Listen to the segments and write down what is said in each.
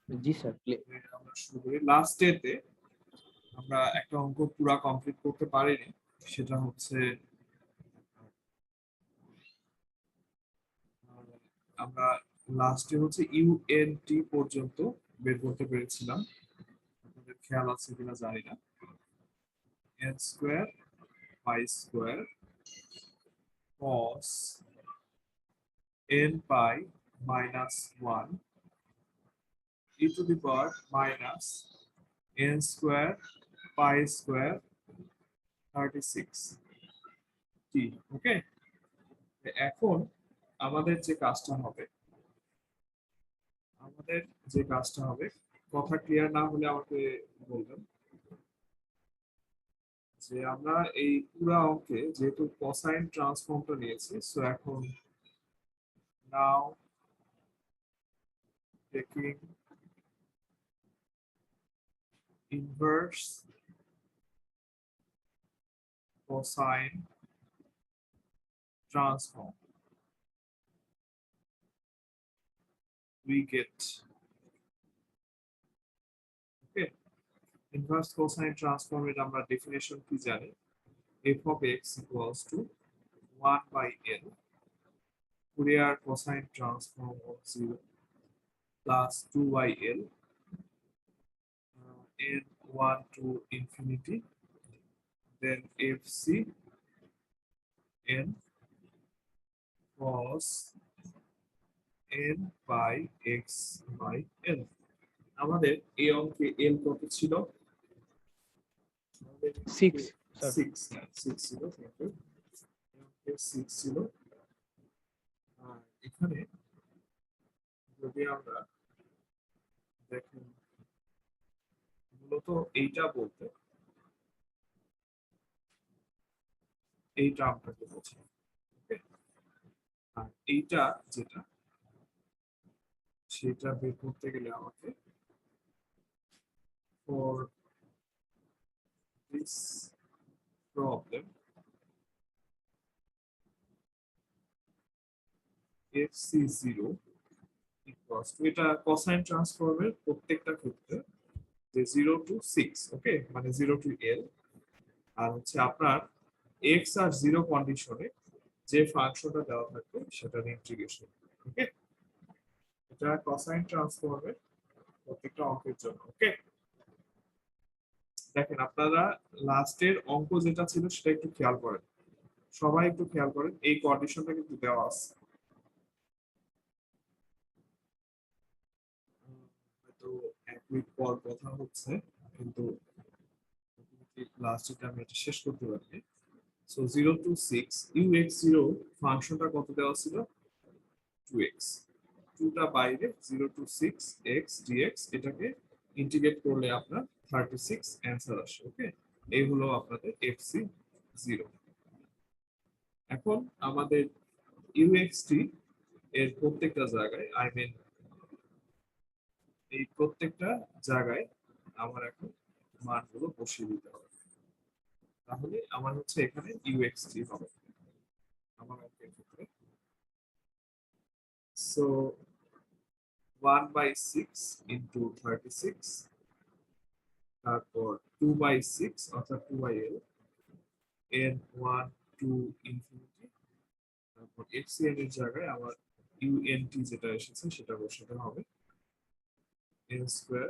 জি sir. আমরা শুরু করি লাস্ট ডেতে আমরা একটা অঙ্ক পুরা কমপ্লিট করতে পারিনি, সেটা হচ্ছে আমরা লাস্টে হচ্ছে ইউএনটি পর্যন্ত বের করতে পেরেছিলাম। আপনাদের খেয়াল আছে কিনা জানি না। N square pi square cos n pi minus one E two the power minus N square pi square 36 টি। ওকে, এখন আমাদের যে কাজটা হবে কথা ক্লিয়ার না হলে আমাকে বলবেন। যে আমরা এই পুরা অঙ্কে যেহেতু কোসাইন ট্রান্সফর্মটা নিয়েছি, সো এখন now taking inverse cosine transform we get, okay, inverse cosine ট্রান্সফর্মের আমরা ডেফিনেশন কি জানি, f of x equals to 1 by n Fourier cosine transform of 0 plus 2 by l n 1 to infinity, then fc n cos n by x by l। আমাদের এই অঙ্কে l কত ছিল? 6 sir. 6 ছিল, এই 6 ছিল। আর এখানে যদি আমরা দেখেন, মূলত এইটা বলতে এই টার্মটাকে বোঝায়, ওকে। আর এইটা যেটা, সেটা বের করতে গেলে আমাকে for this problem fc0 equals to, এটা কোসাইন ট্রান্সফর্মের প্রত্যেকটা ক্ষেত্রে যে 0 টু 6, ওকে, মানে 0 টু l, আর হচ্ছে আপনার x আর 0 কন্ডিশনে যে ফাংশনটা দেওয়া থাকবে সেটার ইন্টিগ্রেশন, ওকে। এটা কোসাইন ট্রান্সফর্মের প্রত্যেকটা অঙ্কের জন্য, ওকে। দেখেন আপনারা লাস্টের অঙ্ক যেটা ছিল সেটা একটু খেয়াল করেন, সবাই একটু খেয়াল করেন, এই কন্ডিশনটা কিন্তু দেওয়া আছে। তো এক মিনিট পর কথা হচ্ছে, কিন্তু লাস্টে আমি এটা শেষ করতে পারি। সো 0 টু 6 ux0 ফাংশনটা কত দেওয়া ছিল? 2x, 2টা বাইরে, 0 টু 6 x dx, এটাকে ইন্টিগ্রেট করলে আপনার 36 অ্যান্সার আসে, ওকে। এই হলো আপনাদের fc0। এখন আমাদের uxt এর প্রত্যেকটা জায়গায়, আই মিন এই প্রত্যেকটা জায়গায় আমার এখন মানগুলো বসিয়ে দিতে হবে, তাহলে আমার হচ্ছে এখানে uxt হবে আমার অঙ্কের ক্ষেত্রে। সো 1/6 ইন্টু 36, তারপর 2/6 অর্থাৎ 2/l, n 1 টু ইনফিনিটি, তারপর fcn এর জায়গায় আমার unt যেটা এসেছে সেটা বসাতে হবে, n square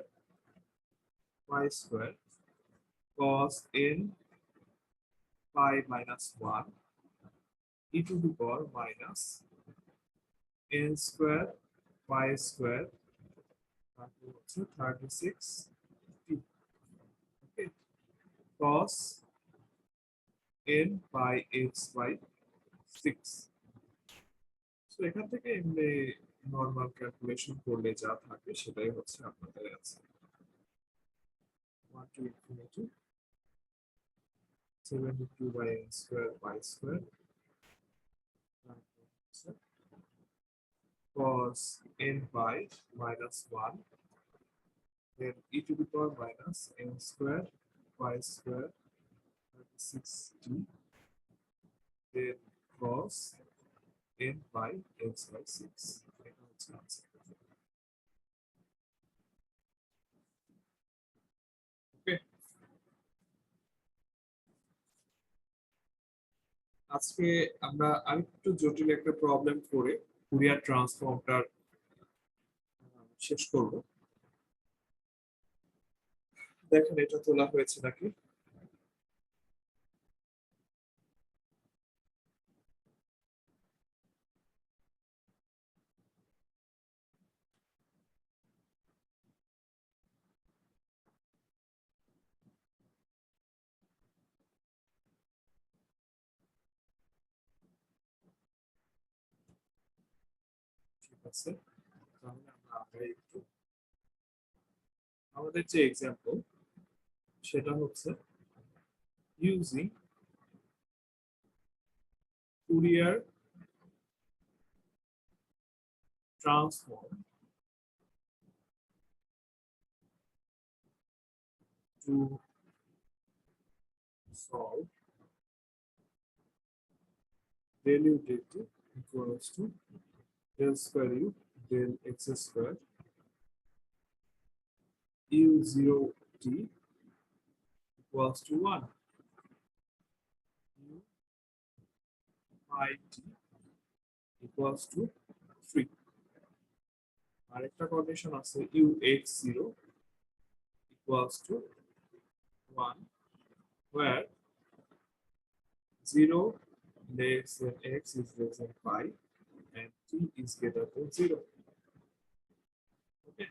y square cos n pi minus 1 e to the power minus n square pi square, তারপর হচ্ছে 36 t, okay, cos n pi x by 6। So এখান থেকে এমনি নরমাল ক্যালকুলেশন করলে যা থাকে সেটাই হচ্ছে আপনাদের answer. 1 to infinity 72 by n square pi square, cos n pi minus 1, then e to the power minus n square pi square 36t, then cos n pi x by 6। এটা হচ্ছে answer। আজকে আমরা আরেকটু জটিল একটা প্রবলেম করে Fourier ট্রান্সফর্মটার শেষ করব। দেখেন এটা তোলা হয়েছে নাকি। ঠিক আছে, তাহলে আমরা আগাই একটু। আমাদের যে এক্সাম্পল সেটা হচ্ছে using Fourier transform to solve del u del t equals to del square u del x square u0 t equals to 1 u I t equals to 3. আরেকটা কন্ডিশন আছে ux0 equals to 1 where 0 less than x is less than 5 and t is greater than 0. ওকে,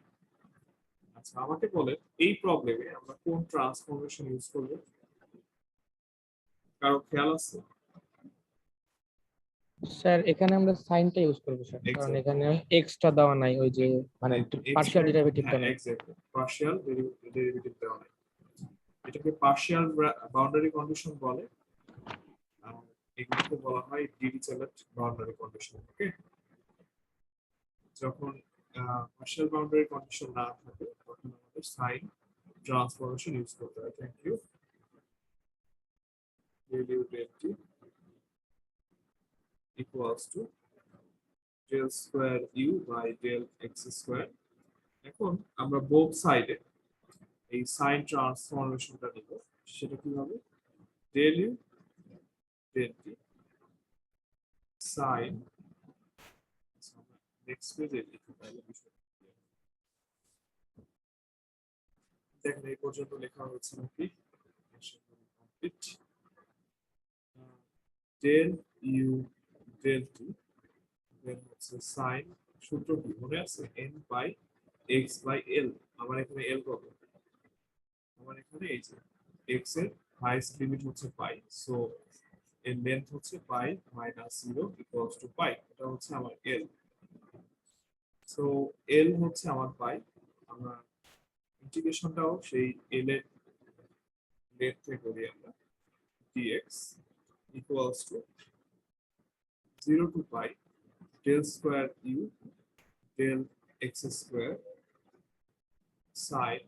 আচ্ছা আমাকে বলেন এই প্রবলেমে আমরা কোন transformation use করব? কারো খেয়াল আছে? স্যার এখানে আমরা সাইনটা ইউজ করবো স্যার, কারণ Exactly. এখানে এক্সট্রা দেওয়া নাই, ওই যে মানে পার্শিয়াল ডেরিভেটিভটা নাই। এক্স্যাক্টলি, পার্শিয়াল ডেরিভেটিভ দেওয়া নাই। এটাকে পার্শিয়াল বাউন্ডারি কন্ডিশন বলে। এগুলোকে বলা হয় ডিরিচলেট বাউন্ডারি কন্ডিশন। ওকে, যখন পার্শিয়াল বাউন্ডারি কন্ডিশন না থাকে তখন আমাদের সাইন ট্রান্সফরমেশন ইউজ করতে হয়। Thank you. del u del t equals to del square u by del x square। এখন আমরা বোথ সাইডে এই সাইন ট্রান্সফরমেশনটা নিব। সেটা কিভাবে? del u del t sin, next পেজে লিখি তাহলে বিষয়টা clear হবে। দেখেন এই পর্যন্ত লেখা হয়েছে নাকি? Complete. del u del t then হচ্ছে sin, সূত্র কি মনে আছে? n by x by l। আমার এখানে l কত? আমার এখানে এই যে x এর হাইয়েস্ট লিমিট হচ্ছে পাই, সো এর লেন্থ হচ্ছে পাই মাইনাস 0 ইকুয়ালস টু পাই। এটা হচ্ছে আমার l। সো l হচ্ছে আমার পাই। আমরা ইন্টিগ্রেশনটাও সেই l এর লেন্থ থেকে করি আমরা। dx equals to 0 to pi del square u del x square sin,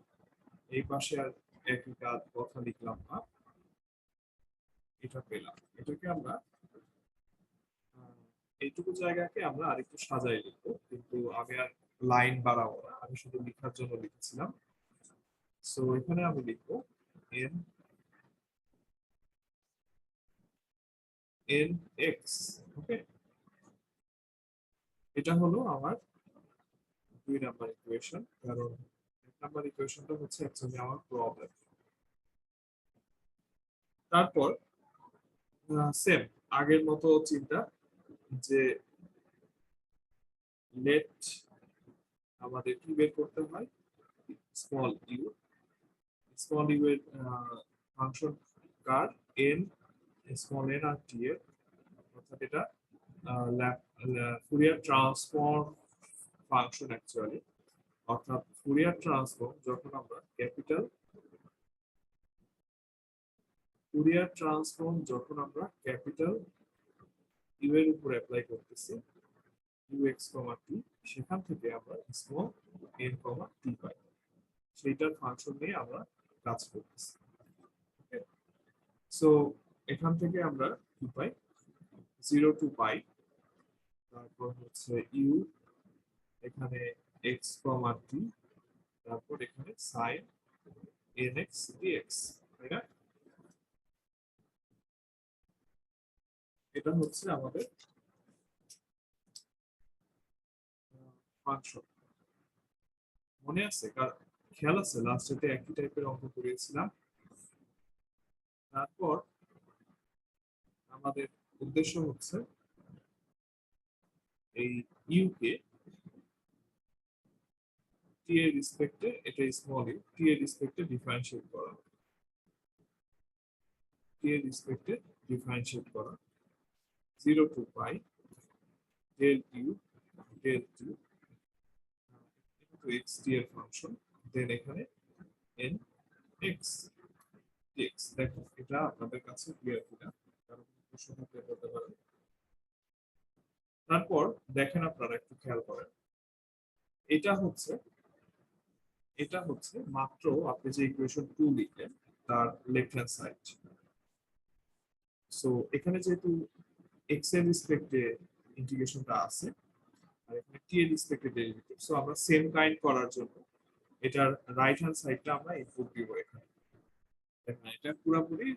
এই পাশে আর একই কাজ কথা লিখলাম না, এটা পেলাম। এটাকে আমরা এইটুকু জায়গাকে আমরা আরেকটু সাজাই লিখবো, কিন্তু আমি আর লাইন বাড়াবো না, আমি শুধু লেখার জন্য লিখেছিলাম। সো এখানে আমি লিখবো n n x। ওকে, এটা হলো আমার 2 নাম্বার ইকুয়েশন, কারণ 1 নাম্বার ইকুয়েশনটা হচ্ছে অ্যাকচুয়ালি আমার প্রবলেম। তারপর সেম আগের মতো চিন্তা, যে লেট আমাদের কি বের করতে হয়? Small u. স্মল ইউ এর ফাংশন কার? এন, স্মল এন আর টি এর, অর্থাৎ এটা ফুরিয়ার ট্রান্সফর্ম ফাংশন অ্যাকচুয়ালি। অর্থাৎ ফুরিয়ার ট্রান্সফর্ম যখন আমরা ক্যাপিটাল ইউ এর উপর অ্যাপ্লাই করতেছি, ইউ এক্স কমা টি, সেখান থেকে আমরা স্মল এন কমা টি পাই। সেইটার ফাংশন নিয়ে আমরা কাজ করতেছি। সো এখান থেকে আমরা কি পাই? 0 টু পাই, তারপর হচ্ছে ইউ, এখানে এক্স কমা টি, তারপর এখানে সাইন এন এক্স ডিএক্স, তাই না? এটা হচ্ছে আমাদের ফাংশন। মনে আছে? খেয়াল আছে লাস্টেতে একই টাইপের অঙ্ক করিয়েছিলাম। তারপর আমাদের উদ্দেশ্য হচ্ছে এই ইউ কে টি এর রেসপেক্টে, এটা স্মল ইউ, টি এর রেসপেক্টে ডিফারেন্সিয়েট করা, টি এর রেসপেক্টে ডিফারেন্সিয়েট করা 0 to pi del u del t into x t এর ফাংশন, দেন এখানে এন এক্স ডিএক্স। দেখো এটা আপনাদের কাছে ক্লিয়ার কিনা, কারণ প্রশ্ন থাকলে বলতে পারেন। তারপর দেখেন আপনারা একটু খেয়াল করেন, এটা হচ্ছে মাত্র আপনি যে ইকুয়েশন 2 লিখলেন তার লেফট হ্যান্ড সাইড। সো এখানে যেহেতু এক্স এর রেসপেক্টে ইন্টিগ্রেশনটা আছে আর এখানে টি এর রেসপেক্টে ডেরিভেটিভ, সো আমরা সেম কাইন্ড করার জন্য এটার রাইট হ্যান্ড সাইডটা আমরা ইনপুট দিব এখানে। দেখেন এটা পুরোপুরি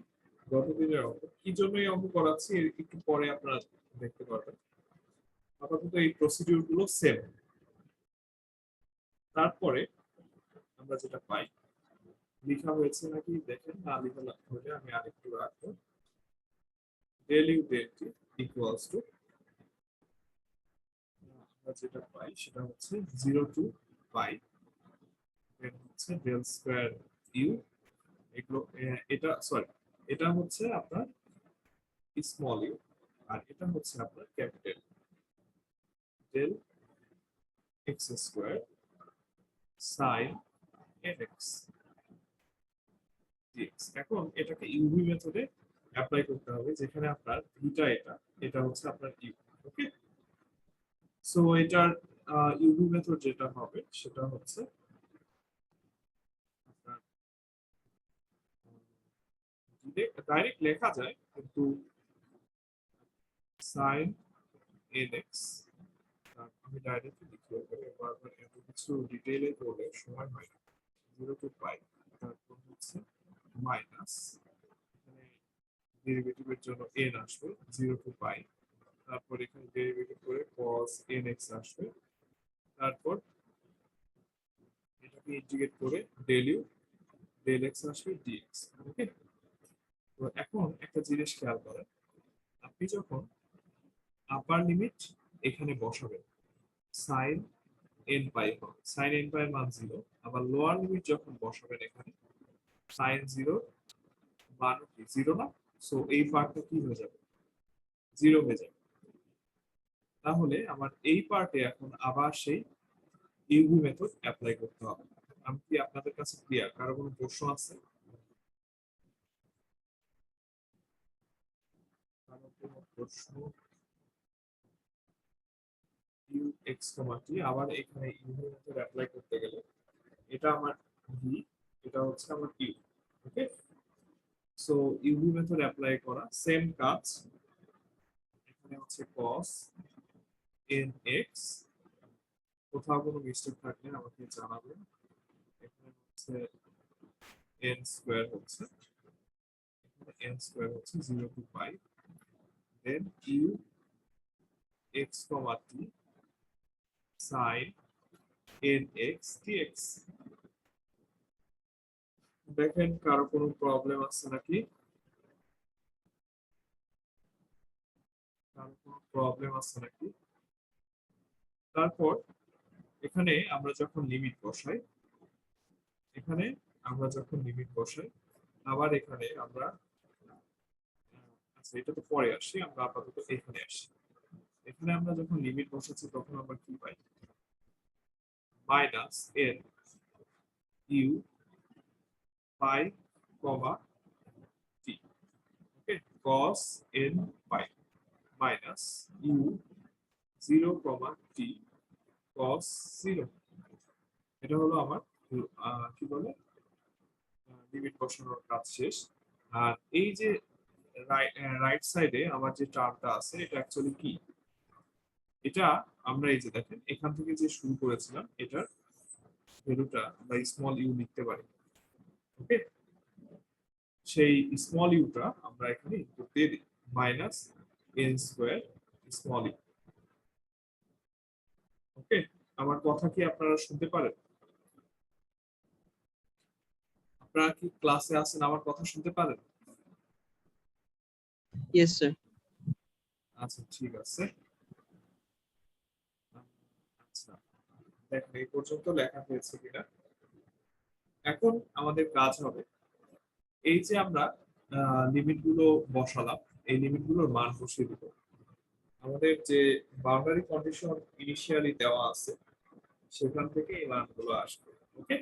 গতদিনের অঙ্ক, কি জন্য এই অঙ্ক করাচ্ছি একটু পরে আপনারা দেখতে পারবেন। আপাতত এই প্রসিডিউর গুলো সেম। তারপরে আমরা যেটা পাই, লেখা হয়েছে নাকি দেখেন, না লেখা হলে আমি আরেকটু রাখবো। Del u del t equals to, আমরা যেটা পাই সেটা হচ্ছে 0 টু পাই, দেন হচ্ছে ডেল স্কয়ার ইউ, এগুলো এটা সরি, এটা হচ্ছে আপনার স্মল ইউ আর এটা হচ্ছে আপনার capital del x square sine x dx. এখন এটাকে ইউভি মেথডে অ্যাপ্লাই করতে হবে, যেখানে আপনার ভিটা এটা হচ্ছে আপনার ইউ। ওকে, সো এটার ইউভি মেথড যেটা হবে সেটা হচ্ছে আপনার ডাইরেক্ট লেখা যায়, কিন্তু সাইন এক্স আমি ডাইরেক্টলি লিখি, ওখানে বারবার এত কিছু ডিটেইলে বলে সময় হয় না। 0 টু পাই, তারপর হচ্ছে মাইনাস, এখানে ডেরিভেটিভের জন্য n আসবে 0 টু পাই, তারপর এখানে ডেরিভেটিভ করে cos nx আসবে, তারপর এটাকে ইন্টিগ্রেট করে ডেল ইউ ডেল এক্স আসবে ডিএক্স। ওকে, তো এখন একটা জিনিস খেয়াল করেন, আপনি যখন আপার লিমিট এখানে বসাবেন সাইন এন পাই হবে, সাইন এন পাই এর মান 0, আবার লোয়ার লিমিট যখন বসাবেন এখানে সাইন 0 মান কি 0 না, সো এই পার্টটা কি হয়ে যাবে 0 হয়ে যাবে। তাহলে আমার এই পার্টে এখন আবার সেই ইউভি মেথড অ্যাপ্লাই করতে হবে। আমি কি আপনাদের কাছে ক্লিয়ার? কারো কোনো প্রশ্ন আছে? কারো কোনো প্রশ্ন? ইউ এক্স কমা টি, আবার এখানে ইউভি মেথড অ্যাপ্লাই করতে গেলে এটা আমার ভি, এটা হচ্ছে আমার u. Okay, so uv method apply করা সেম কাজ। এখানে হচ্ছে cos nx, কোথাও কোনো মিস্টেক থাকলে আমাকে জানাবেন। এখানে হচ্ছে n স্কয়ার হচ্ছে, এখানে n স্কয়ার হচ্ছে 0 to pi, then u x comma t sine nx dx। দেখেন কারো কোনো প্রবলেম আছে নাকি? কারো কোনো প্রবলেম আছে নাকি? তারপর এখানে আমরা যখন লিমিট বসাই, এখানে আমরা যখন লিমিট বসাই, আবার এখানে আমরা আচ্ছা এটা তো পরে আসি, আমরা আপাতত এখানে আসি। এখানে আমরা যখন লিমিট বসাচ্ছি তখন আমরা কি পাই, minus n u pi comma t. Okay, cos n pi minus u 0 comma t cos 0। এটা হলো আমার কি বলে লিমিট বসানোর কাজ শেষ। আর এই যে রাইট সাইডে আমার যে টার্মটা আছে এটা অ্যাকচুয়ালি কি, এটা আমরা এই যে দেখেন এখান থেকে যে শুরু করেছিলাম এটার ভ্যালুটা আমরা স্মল ইউ লিখতে পারি। ওকে, সেই স্মল ইউটা আমরা এখানে ইনপুট দিয়ে দিই মাইনাস n স্কয়ার স্মল ই। ওকে, আমার কথা কি আপনারা শুনতে পারেন? আপনারা কি ক্লাসে আছেন, আমার কথা শুনতে পারেন? Yes, sir. আচ্ছা ঠিক আছে। আচ্ছা, দেখেন এই পর্যন্ত লেখা হয়েছে কিনা। এখন আমাদের কাজ হবে এই যে আমরা লিমিট গুলো বসালাম, এই লিমিট গুলোর মান বসিয়ে দিব। আমাদের যে বাউন্ডারি কন্ডিশন ইনিশিয়ালি দেওয়া আছে সেখান থেকে এই মানগুলো আসবে। ওকে,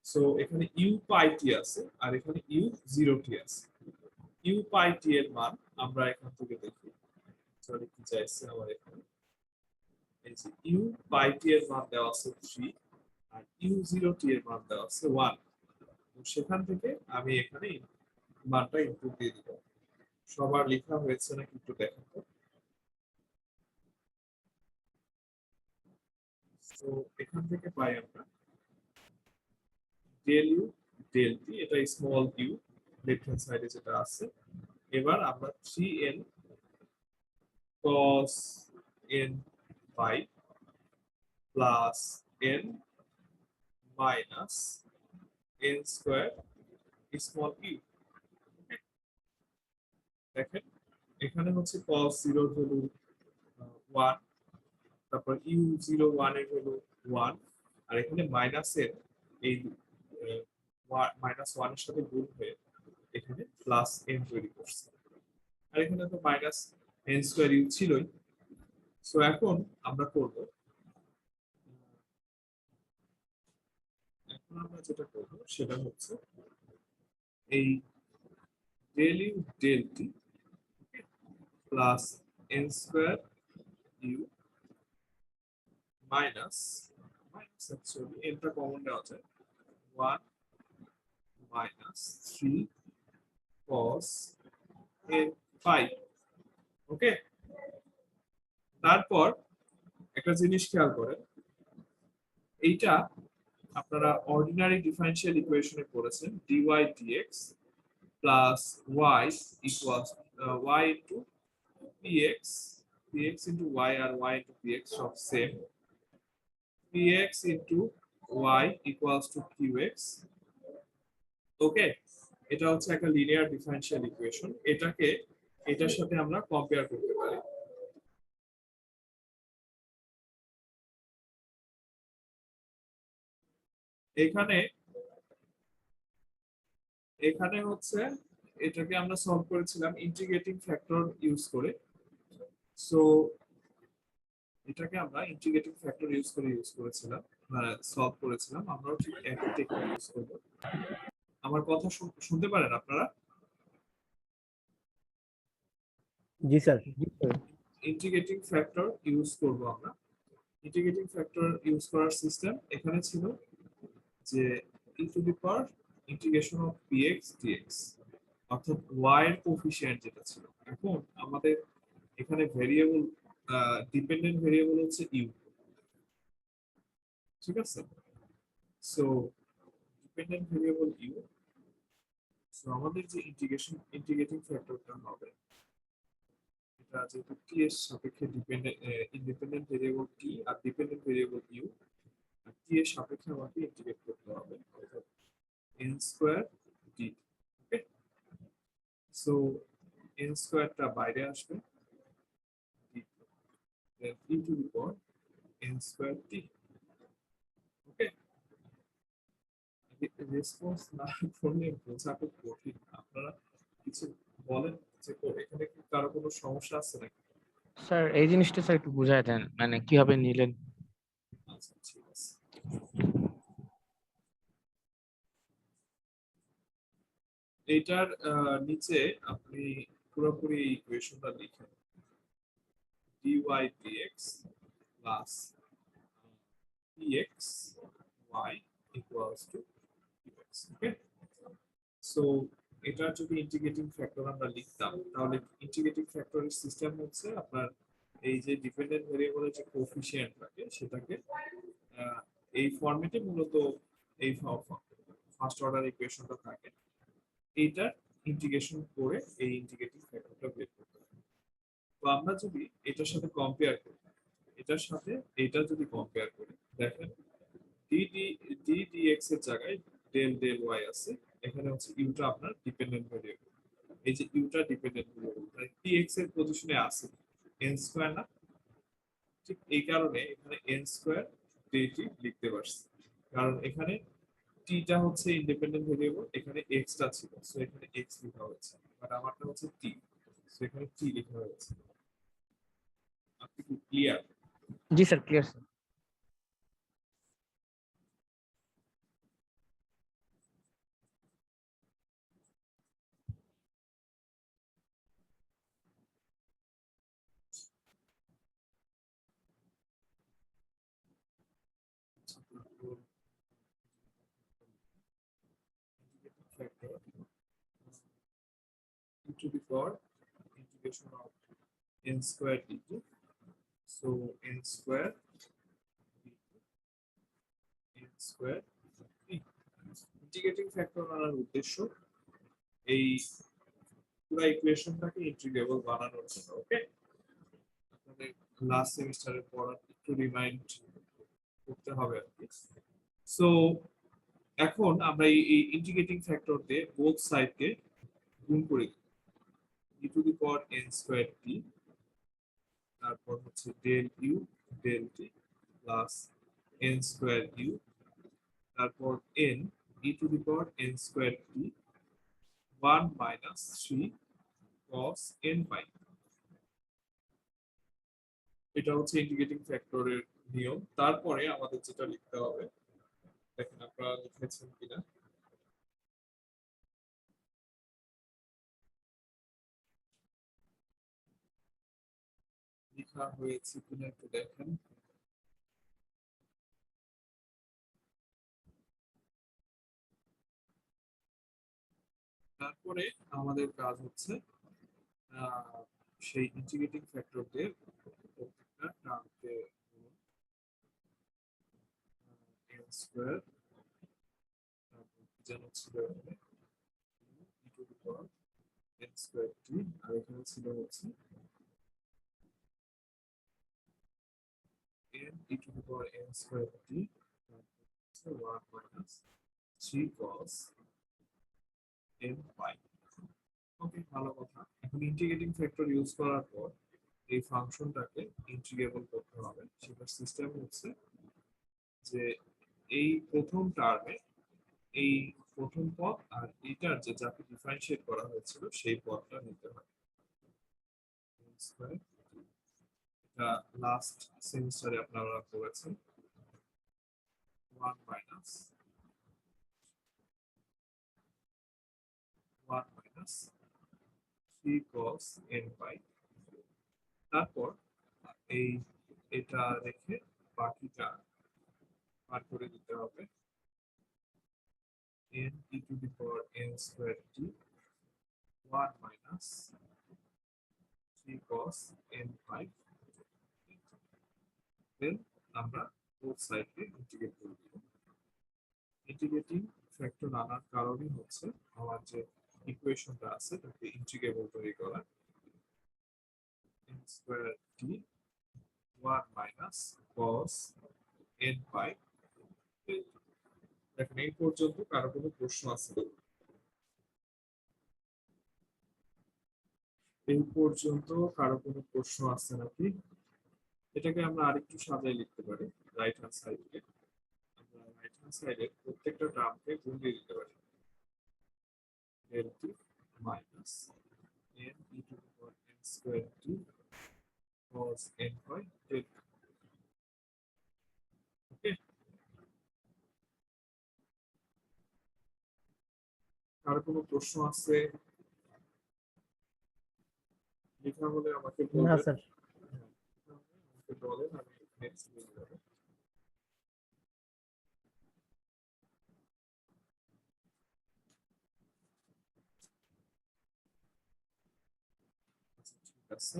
সো এখানে ইউ পাই টি আছে আর এখানে ইউ জিরো টি আছে। ইউ পাই টি এর মান আমরা এখান থেকে দেখি। সরি, কি চাইছে আমার এখানে, এই যে ইউ পাই টি এর মান দেওয়া আছে 3 আর ইউ জিরো টি এর মান দেওয়া আছে 1। সেখান থেকে আমি এখানে মানটা ইনপুট দিয়ে দিব। সবার লেখা হয়েছে নাকি একটু দেখেন তো। তো এখান থেকে পাই আমরা ডেল ইউ ডেল টি, এটা স্মল ইউ লেফট হ্যান্ড সাইডে যেটা আছে। এবার আমরা 3n cos n pi plus n minus n square small u. দেখেন এখানে হচ্ছে cos 0 ভ্যালু 1, তারপর ইউ 0 1 এর ভ্যালু 1, আর এখানে মাইনাস এর এই মাইনাস 1 এর সাথে গুণ হয়ে এখানে প্লাস n তৈরি করছে। আর এখানে তো মাইনাস n স্কয়ার ইউ ছিলই। সো এখন আমরা করব, এখন আমরা যেটা করব সেটা হচ্ছে এই del u del t plus n square u minus minus actually এটা কমন নেওয়া যায় 1 minus 3 cos n pi. Okay, তারপর একটা জিনিস খেয়াল করেন, এইটা আপনারা অর্ডিনারি ডিফারেনশিয়াল ইকুয়েশনে পড়েছেন dy dx plus y equals y into px, px into y আর y ইনটু px সব same, px into y equals to qx। ওকে, এটা হচ্ছে একটা লিনিয়ার ডিফারেনশিয়াল ইকুয়েশন। এটাকে এটার সাথে আমরা কম্পেয়ার করতে পারি। এখানে এখানে হচ্ছে এটাকে আমরা সলভ করেছিলাম ইন্টিগ্রেটিং ফ্যাক্টর ইউজ করে। সো এটাকে আমরা ইন্টিগ্রেটিং ফ্যাক্টর ইউজ করেছিলাম, সলভ করেছিলাম। আমরাও ঠিক একই টেকনিক ইউজ করব। আমার কথা শুনতে পারেন আপনারা? জি স্যার। ইন্টিগ্রেটিং ফ্যাক্টর ইউজ করব আমরা। ইন্টিগ্রেটিং ফ্যাক্টর ইউজ করার সিস্টেম এখানে ছিল যে e to the power integration of px dx, অর্থাৎ y এর কোএফিসিয়েন্ট যেটা ছিল। এখন আমাদের এখানে ভেরিয়েবল ডিপেন্ডেন্ট ভেরিয়েবল হচ্ছে u, ঠিক আছে? So dependent variable u, so আমাদের যে ইন্টিগ্রেটিং ফ্যাক্টরটা হবে এটা যেহেতু t এর সাপেক্ষে ইন্ডিপেন্ডেন্ট ভেরিয়েবল t আর ডিপেন্ডেন্ট ভেরিয়েবল u, আর t এর সাপেক্ষে আমাকে ইন্টিগ্রেট করতে হবে, অর্থাৎ n স্কয়ার d। ওকে, সো n স্কয়ারটা বাইরে আসবে, then e to the power n square t। Okay, response না করলে বোঝা খুব কঠিন। আপনারা কিছু বলেন যে এখানে কি কারো কোনো সমস্যা আছে নাকি? স্যার এই জিনিসটা স্যার একটু বুঝাই দেন, মানে কিভাবে নিলেন? আচ্ছা ঠিক আছে, এইটার নিচে আপনি পুরোপুরি ইকুয়েশনটা লিখেন dy dx plus px y equals to qx। Okay, so এটা যদি ইন্টিগ্রেটিং ফ্যাক্টর আমরা লিখতাম তাহলে ইন্টিগ্রেটিং ফ্যাক্টরের সিস্টেম হচ্ছে আপনার এই যে ডিপেন্ডেন্ট ভেরিয়েবলের যে কোএফিসিয়েন্ট থাকে সেটাকে এই ফরম্যাটে মূলত এই ফার্স্ট অর্ডার ইকুয়েশনটা থাকে। এইটার ইন্টিগ্রেশন করে এই ইন্টিগ্রেটিং ফ্যাক্টরটা বের করতে হবে। তো আমরা যদি এটার সাথে কম্পেয়ার করি, এটার সাথে এটা যদি কম্পেয়ার করি, দেখেন dx এর জায়গায় del y আছে, এখানে হচ্ছে ইউটা আপনার ডিপেন্ডেন্ট ভেরিয়েবল। এই যে ইউটা ডিপেন্ডেন্ট ভেরিয়েবল মানে dx এর পজিশনে আছে n স্কয়ার না, ঠিক এই কারণে এখানে n স্কয়ার dt লিখতে পারছি, কারণ এখানে t টা হচ্ছে ইন্ডিপেন্ডেন্ট ভেরিয়েবল, এখানে x টা ছিল, সো এখানে x লেখা হয়েছে, বাট আমারটা হচ্ছে t, সো এখানে t লেখা হয়েছে। আপনি কি clear? G sir, clear sir. Factor e to the power integration of n square dt, so n square n square integrating factor আনার উদ্দেশ্য এই পুরো ইকুয়েশনটাকে ইন্টিগ্রেবল বানানোর জন্য। ওকে, আপনাদের লাস্ট সেমিস্টারে পড়া একটু রিমাইন্ড করতে হবে আর কি। সো এখন আমরা এই ইন্টিগ্রেটিং ফ্যাক্টর দিয়ে বোথ সাইডকে গুণ করে দিই, e to the power n square t, তারপর হচ্ছে del u del t plus n square u, তারপর n e to the power n square t 1 minus 3 cos n পাই। এটা হচ্ছে ইন্টিগ্রেটিং ফ্যাক্টরের নিয়ম। তারপরে আমাদের যেটা লিখতে হবে, দেখেন আপনারা লিখেছেন কিনা, লেখা হয়েছে কিনা একটু দেখেন। তারপরে আমাদের কাজ হচ্ছে সেই ইন্টিগ্রেটিং ফ্যাক্টরদের প্রত্যেকটা টার্মকে n স্কয়ার, তারপর যেন ছিল এখানে e to the power n square t, আর এখানে ছিল হচ্ছে n e to the power n square t, তারপর হচ্ছে 1 মাইনাস 3 cos n পাই। ওকে, ভালো কথা। এখন ইন্টিগ্রেটিং ফ্যাক্টর ইউজ করার পর এই ফাংশনটাকে ইন্টিগ্রেবল করতে হবে। সেটার সিস্টেম হচ্ছে যে এই প্রথম টার্মে এই প্রথম পদ আর এটার যে যাকে ডিফারেন্সিয়েট করা হয়েছিল সেই পদটা নিতে হয়। এটা লাস্ট সেমিস্টারে আপনারা করেছেন। 1 মাইনাস 3 cos n পাই, তারপর এই এটা রেখে বাকিটা বার করে দিতে হবে n e to the power n square t 1 minus 3 cos n pi, then আমরা both সাইডকে ইন্টিগ্রেট করে দিব। ইন্টিগ্রেটিং ফ্যাক্টর আনার কারণই হচ্ছে আমার যে ইকুয়েশনটা আছে তাকে ইন্টিগ্রেবল তৈরি করা। n square t 1 minus cos n pi। দেখেন এই পর্যন্ত কারো কোনো প্রশ্ন আছে? এই পর্যন্ত কারো কোনো প্রশ্ন আছে নাকি? এটাকে আমরা আরেকটু সাজাই লিখতে পারি। রাইট হ্যান্ড সাইডে আমরা রাইট হ্যান্ড সাইডে প্রত্যেকটা টার্মকে গুণ দিয়ে দিতে পারি। del t minus n e to the power n square t cos n by del t। ওকে, কার কোনো প্রশ্ন আছে? লেখা হলে আমাকে না বলবেন। স্যার। আমাকে বলেন, আমি নেক্সট নিয়ে যাব। আচ্ছা, ঠিক আছে।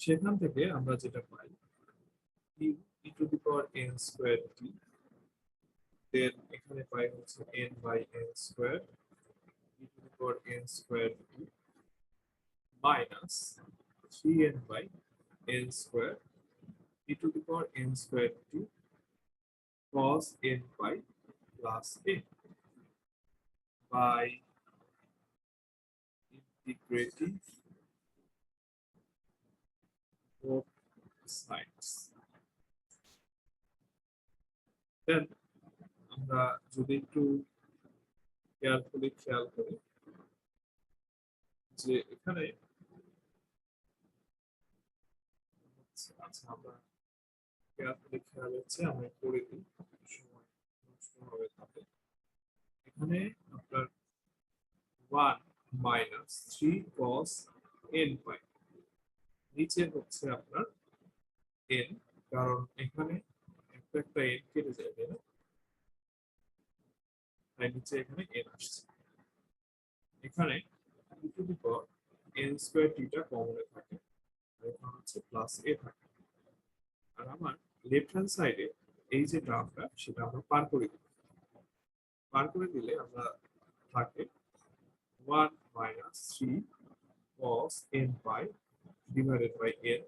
সেখান থেকে আমরা যেটা পাই e to the power n square t, দেন এখানে পাই হচ্ছে n by n square e to the power n square t minus 3n by n square e to the power n square t cos n by plus n by integrating both sides. Then আমরা যদি একটু carefully খেয়াল করি যে এখানে আচ্ছা আমরা carefully খেয়াল হচ্ছে আমরা করে দিই সময় নষ্ট হবে তাতে এখানে আপনার 1 মাইনাস 3 cos n পাই নিচে হচ্ছে আপনার n কারণ এখানে একটা n কেটে যায় তাই না তাই নিচে এখানে n আসছে এখানে e to the power n square t টা কমনে থাকে আর এখানে হচ্ছে প্লাস a থাকে আর আমার লেফট হ্যান্ড সাইডে এই যে টার্মটা সেটা আমরা পার করে দিলে আমরা থাকে 1 minus 3 cos n pi divided by n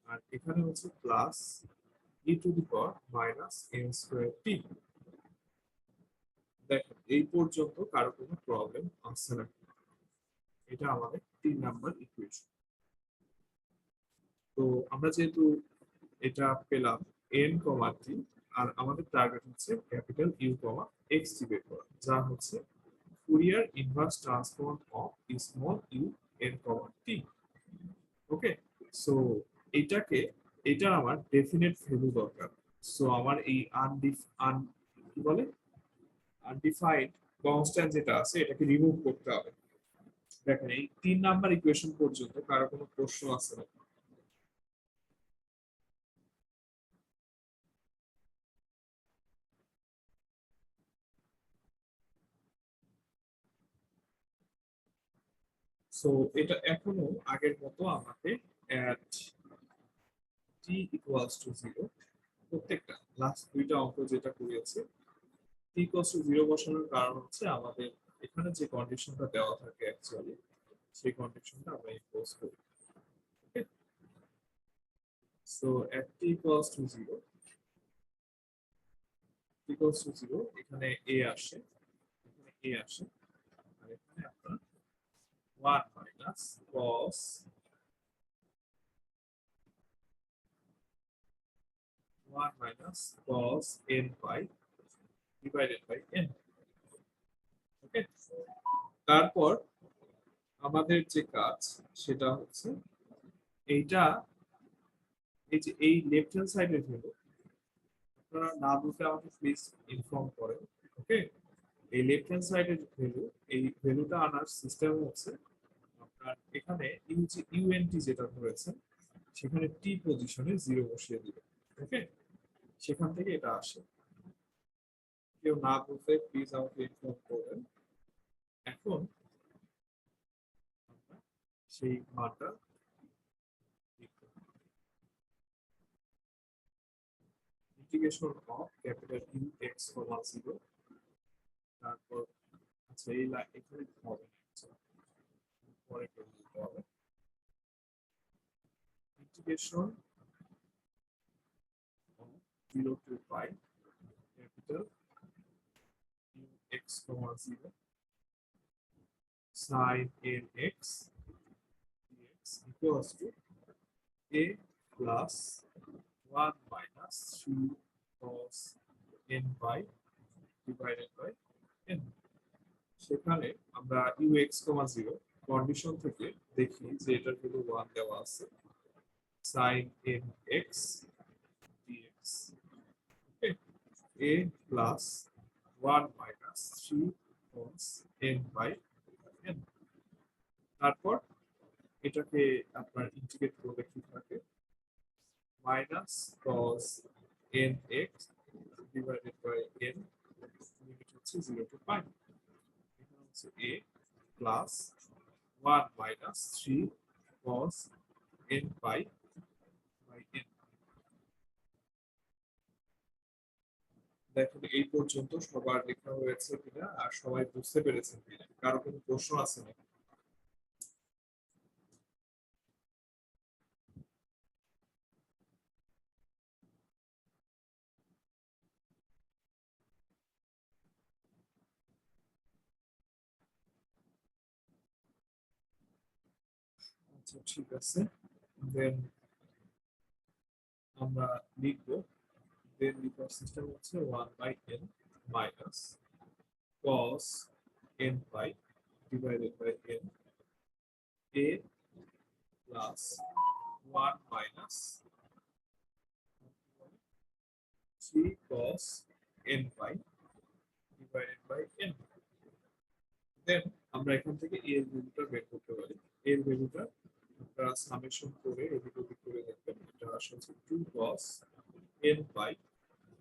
আর এখানে হচ্ছে plus e to the power minus n square t দেখেন এই পর্যন্ত কারো কোনো প্রবলেম আসছে না এটা আমাদের 3 নাম্বার ইকুয়েশন তো আমরা যেহেতু এটা পেলাম n t আর আমাদের টার্গেট হচ্ছে ক্যাপিটাল U x t বের করা যা হচ্ছে Fourier inverse transform of small u n t okay so এটার আমার ডেফিনেট ভ্যালু দরকার সো আমার এই কি বলে আনডিফাইন্ড কনস্ট্যান্ট যেটা আছে এটাকে রিমুভ করতে হবে দেখেন এই 3 নাম্বার ইকুয়েশন পর্যন্ত কারো কোনো প্রশ্ন আছে না সো এটা এখনো আগের মতো আমাকে at t equals to 0 প্রত্যেকটা লাস্ট দুইটা অঙ্ক যেটা করিয়েছে t equals to 0 বসানোর কারণ হচ্ছে আমাদের এখানে যে কন্ডিশনটা দেওয়া থাকে অ্যাকচুয়ালি সেই কন্ডিশনটা আমরা ইম্পোজ করি okay so at t equals to 0 এখানে a আসে আর এখানে আপনার 1 minus cos 1 minus cos n pi divided by n ওকে তারপর আমাদের যে কাজ সেটা হচ্ছে এইটা এই যে এই লেফট হ্যান্ড সাইডের ভ্যালু আপনারা না বুঝলে আমাকে প্লিজ ইনফর্ম করেন ওকে এই লেফট হ্যান্ড সাইডের ভ্যালু এই ভ্যালুটা আনার সিস্টেম হচ্ছে আপনার এখানে ইউএনটি যেটা ধরেছেন সেখানে টি পজিশনে 0 বসিয়ে দিবেন ওকে সেখান থেকে এটা আসে কেউ না বুঝলে প্লিজ আমাকে ইনফর্ম করবেন এখন সেই মানটা integration of capital you x comma 0 তারপর আচ্ছা এই এখানে হবে পরে করে দিতে হবে integration of 0 to pi capital you x comma 0 sin nx dx equals to a plus 1 minus 3 cos n pi divided by n সেখানে আমরা ux, 0 কন্ডিশন থেকে দেখি যে এটার ভ্যালু 1 দেওয়া আছে sin nx dx okay a plus 1 minus 3 cos n by n তারপর এটাকে আপনার ইন্টিগ্রেট করলে কি থাকে minus cos nx divided by n limit হচ্ছে 0 to pi এখানে হচ্ছে a plus 1 minus 3 cos n pi by n দেখুন এই পর্যন্ত সবার লেখা হয়েছে কিনা আর সবাই বুঝতে পেরেছেন কিনা, কারো কোনো প্রশ্ন আছে নাকি? আচ্ছা ঠিক আছে, দেন আমরা লিখবো, দেন লিখার সিস্টেম হচ্ছে 1/n minus cos n pi divided by n a plus 1 minus 3 cos n pi divided by n। দেন আমরা এখান থেকে a এর ভ্যালুটা বের করতে পারি। a এর ভ্যালুটা আপনারা সামেশন করে এদিক ওদিক করে দেখবেন, এটা আসলে হচ্ছে 2 cos n pi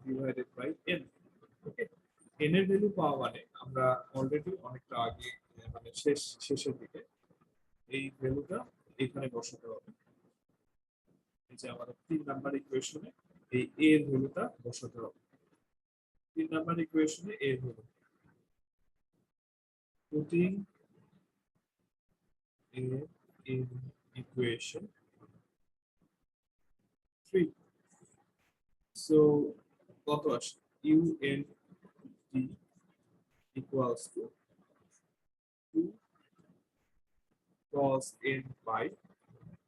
divided by n। Okay, n এর ভ্যালু পাওয়া মানে আমরা অলরেডি অনেকটা আগে, মানে শেষের দিকে এই ভ্যালুটা এখানে বসাতে হবে। এই যে আমাদের 3 নাম্বার ইকুয়েশনে এই a এর ভ্যালুটা বসাতে হবে। 3 নাম্বার ইকুয়েশনে a এর value, putting a in equation 3, so কত আসে, UNT equals to 2 cos n pi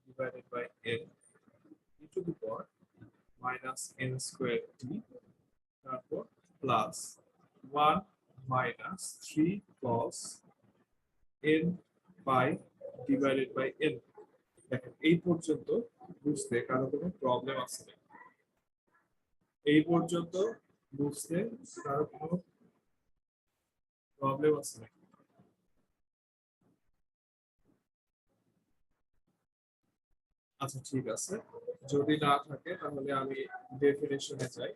divided by n e to the power minus n square t, তারপর plus 1 minus 3 cos n pi divided by n। দেখেন এই পর্যন্ত বুঝতে কারো কোনো problem আছে না? এই পর্যন্ত বুঝতে কারো কোনো প্রবলেম আছে না? আচ্ছা ঠিক আছে, যদি না থাকে তাহলে আমি ডেফিনেশনে যাই।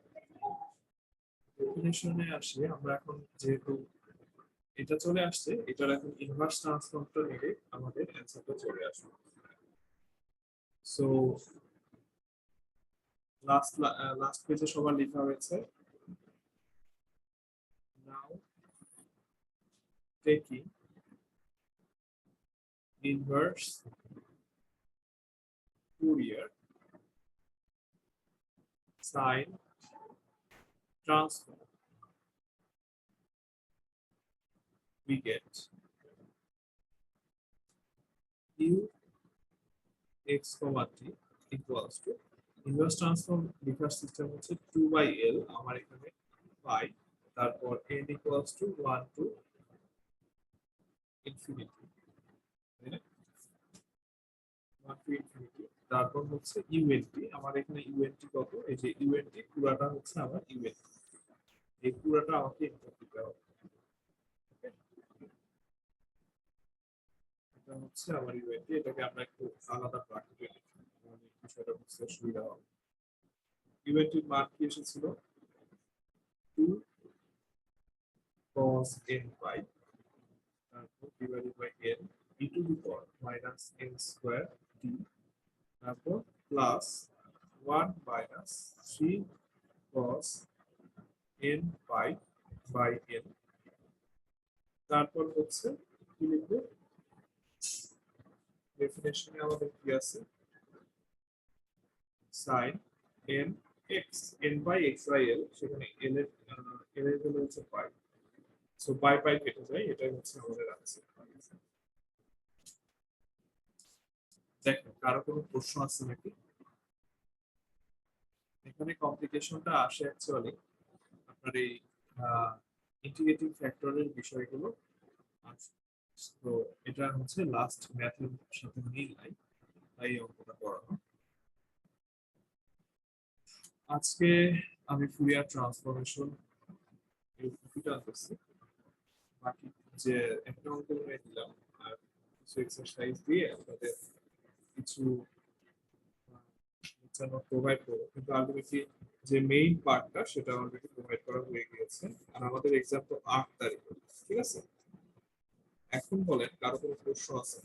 ডেফিনেশনে আসি আমরা এখন, যেহেতু এটা চলে আসছে, এটার এখন ইনভার্স ট্রান্সফর্মটা নিলে আমাদের অ্যান্সারটা চলে আসবে। সো লাস্ট পেজে সবার লেখা হয়েছে, নাও taking inverse Fourier sine transform, we get u x comma t equals to, inverse transform লেখার সিস্টেম হচ্ছে 2/l, আমার এখানে পাই, তারপর n equals to 1 to infinity, তাই না? 1 to infinity, তারপর হচ্ছে ইউএনটি, আমার এখানে ইউএনটি কত, এই যে ইউএনটি পুরাটা হচ্ছে আমার ইউএনটি, এই পুরাটা আমাকে ইনপুট দিতে হবে। এটা হচ্ছে আমার ইউএনটি, এটাকে আমরা একটু আলাদা ব্র্যাকেটে লিখি, তাহলে বিষয়টা বুঝতে সুবিধা হবে। ইউএনটির মান কি এসেছিল, 2 cos n pi, তারপর divided by n e to the power minus n square t, তারপর plus 1 minus 3 cos n pi by n, তারপর হচ্ছে কি লিখবো, ডেফিনেশনে আমাদের কি আছে, sin n x, n by x by l, সেখানে l এর ভ্যালু হচ্ছে পাই, সো পাই পাই কেটে যায়, এটাই হচ্ছে আমাদের আনসার। দেখো কারো কোনো প্রশ্ন আছে নাকি? এখানে কমপ্লিকেশনটা আসে অ্যাকচুয়ালি আপনার এই ইন্টিগ্রেটিং ফ্যাক্টরের বিষয়গুলো আসে। তো এটা হচ্ছে লাস্ট ম্যাথের সাথে মিল নাই, তাই এই অঙ্কটা করানো। আজকে আমি ফুরিয়ার ট্রান্সফরমেশন এর টপিকটা আনতেছি, বাকি যে একটা অঙ্ক করে দিলাম আর কিছু এক্সারসাইজ দিয়ে আপনাদের কিছু প্রোভাইড করবো, কিন্তু আলটিমেটলি যে মেইন পার্টটা সেটা অলরেডি প্রোভাইড করা হয়ে গিয়েছে। আর আমাদের এক্সাম তো 8 তারিখ, ঠিক আছে? এখন বলেন কারো কোনো প্রশ্ন আছে?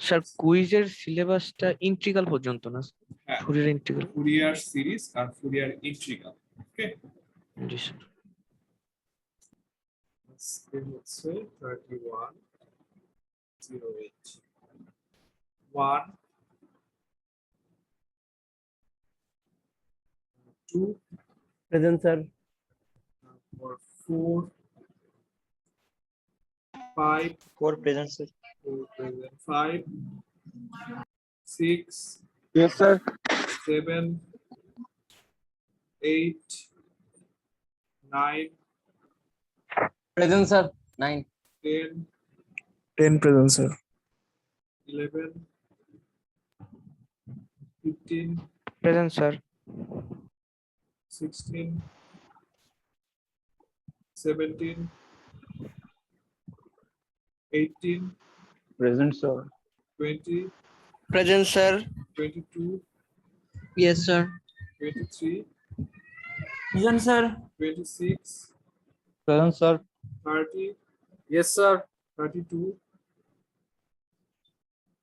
স্যার কুইজের সিলেবাসটা ইন্টিগ্রাল পর্যন্ত না, হ্যাঁ, ফুরিয়ার ইন্টিগ্রাল। ফুরিয়ার সিরিজ আর ফুরিয়ার ইন্টিগ্রাল। ওকে, জি স্যার। আজকে হচ্ছে 3108 1 2 Present, sir. or 4 5 4 present, sir. 4 present 5 6 Yes, sir. 7 8 9 Present, sir. 9. 10 10 present, sir. 11 15 present sir. 16 17 18 Present, sir. 20 Present, sir. 22 Yes, sir. 23 Present, sir. 26 Present, sir. 30 Yes, sir. 32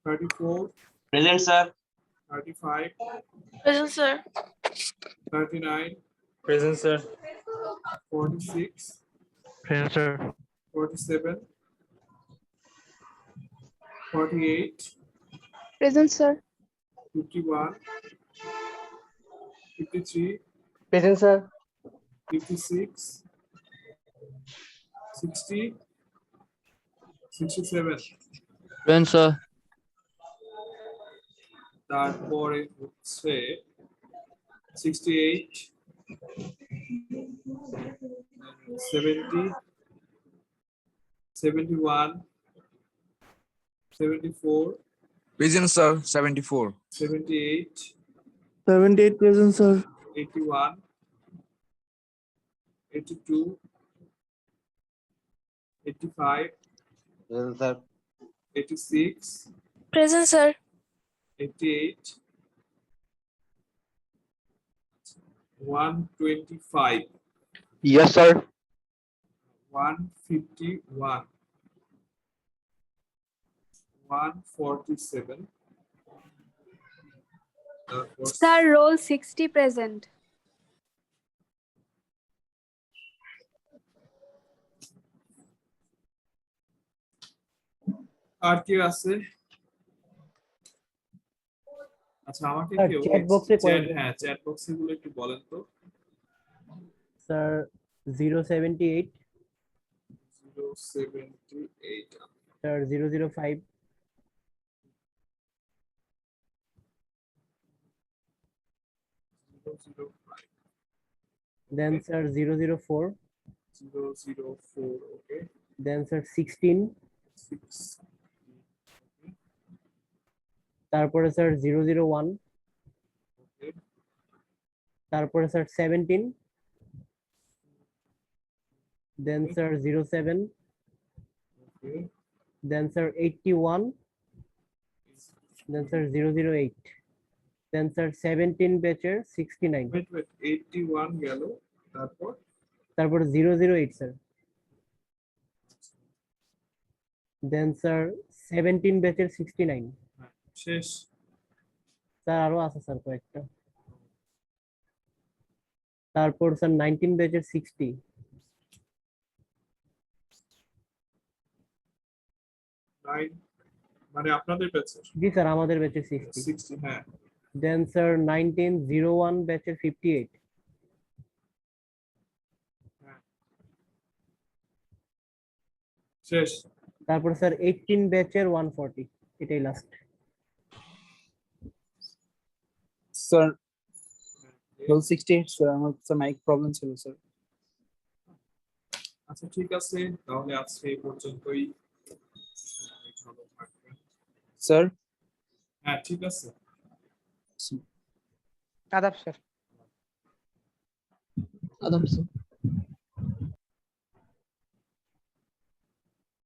34 Present, sir. 35 Present, sir. 39 Present, sir. 46 present sir. 47 48 Present, sir. 51 53 Present, sir. 56 60 67 Present, sir. তারপরে হচ্ছে 68 70 71 74 Present, sir. 74. 78 78 present, sir. 81 82 85 Present, sir. 86 Present, sir. 88 125 Yes, sir. 151 147 তারপর Sir, roll 60 present. আর কি আছে? আচ্ছা, আমাকে sir, কেউ chat box এ chat, করে- হ্যাঁ চ্যাট বক্সে গুলো একটু বলেন তো। Sir, 078. 078 Sir, 005. 005 Then, sir, 004. 004 ওকে Then, sir, 16. 6 তারপরে স্যার 001. ওকে তারপরে স্যার 17. Then, sir, 07. ওকে Then, sir, 81. Then, sir, 008. Then, sir, 17 batcher 69. Wait 81 গেল, তারপর তারপরে 008, স্যার। Then, sir, 17 batcher 69. হ্যাঁ, শেষ। স্যার আরো আছে স্যার কয়েকটা। তারপর স্যার 19 batcher 60. 9 মানে আপনাদের ব্যাচে জি স্যার, আমাদের ব্যাচের 60. 60, হ্যাঁ Then, sir, 1901 batcher 58. শেষ। তারপর স্যার 18 ব্যাচের 140. এটাই লাস্ট। Sir, roll 68, sir. আমার some mic problem ছিল, sir. আচ্ছা ঠিক আছে, তাহলে আজকে এই পর্যন্তই। ভালো থাকবেন। Sir. হ্যাঁ ঠিক আছে। আদাব স্যার। আদম স্যার।